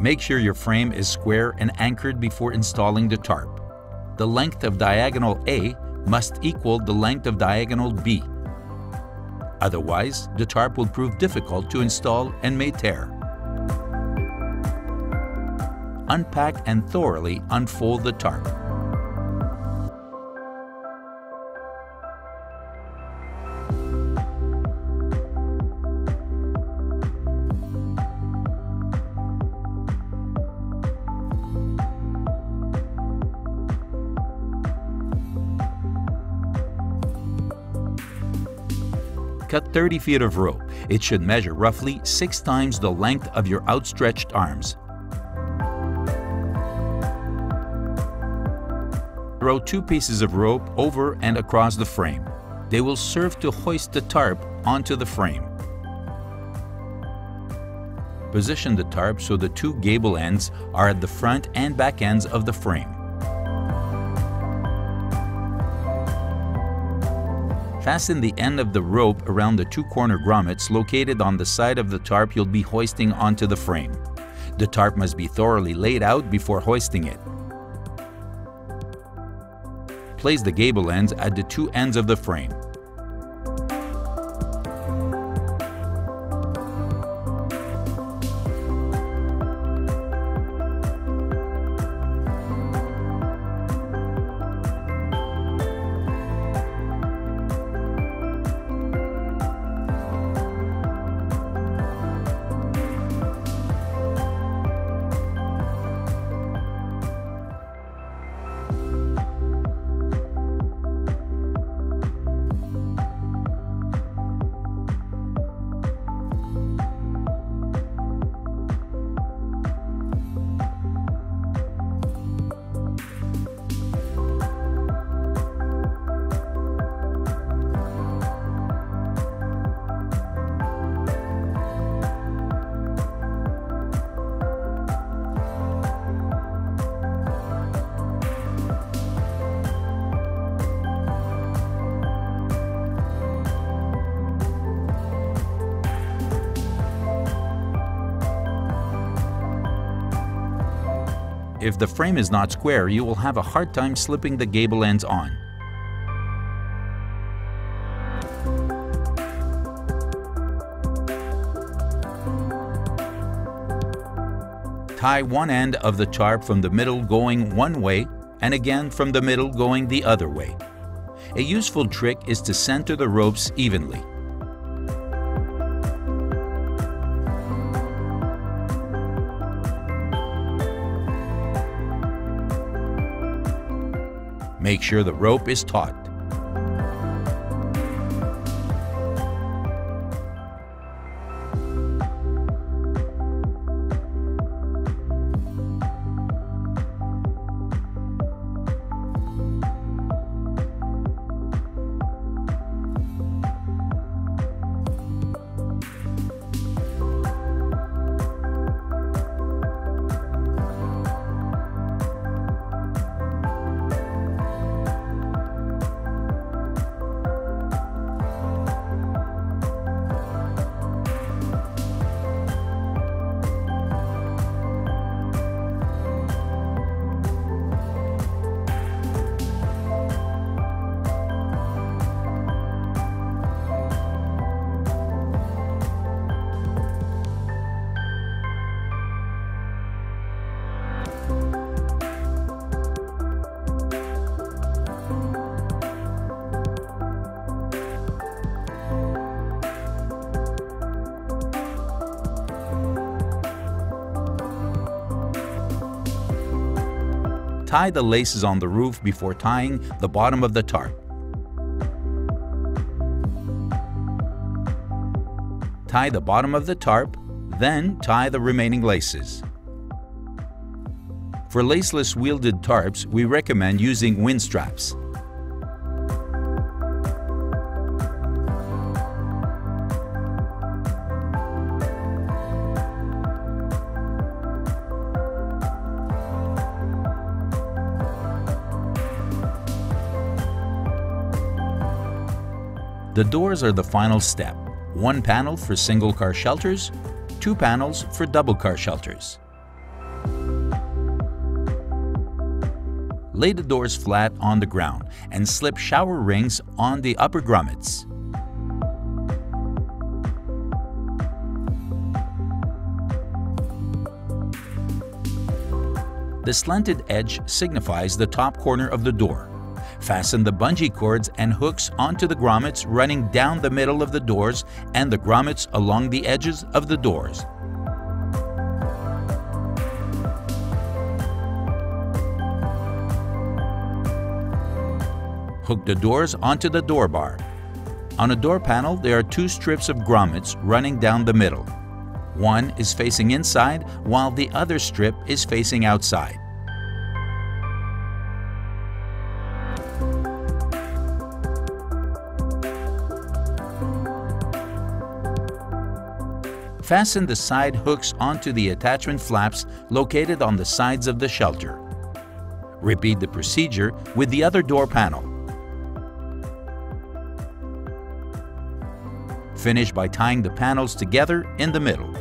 Make sure your frame is square and anchored before installing the tarp. The length of diagonal A must equal the length of diagonal B. Otherwise, the tarp will prove difficult to install and may tear. Unpack and thoroughly unfold the tarp. Cut 30 feet of rope. It should measure roughly 6 times the length of your outstretched arms. Throw 2 pieces of rope over and across the frame. They will serve to hoist the tarp onto the frame. Position the tarp so the 2 gable ends are at the front and back ends of the frame. Fasten the end of the rope around the 2 corner grommets located on the side of the tarp you'll be hoisting onto the frame. The tarp must be thoroughly laid out before hoisting it. Place the gable ends at the 2 ends of the frame. If the frame is not square, you will have a hard time slipping the gable ends on. Tie one end of the tarp from the middle going one way and again from the middle going the other way. A useful trick is to center the ropes evenly. Make sure the rope is taut. Tie the laces on the roof before tying the bottom of the tarp. Tie the bottom of the tarp, then tie the remaining laces. For laceless wielded tarps, we recommend using wind straps. The doors are the final step. 1 panel for single car shelters, 2 panels for double car shelters. Lay the doors flat on the ground and slip shower rings on the upper grommets. The slanted edge signifies the top corner of the door. Fasten the bungee cords and hooks onto the grommets running down the middle of the doors and the grommets along the edges of the doors. Hook the doors onto the door bar. On a door panel, there are 2 strips of grommets running down the middle. One is facing inside, while the other strip is facing outside. Fasten the side hooks onto the attachment flaps located on the sides of the shelter. Repeat the procedure with the other door panel. Finish by tying the panels together in the middle.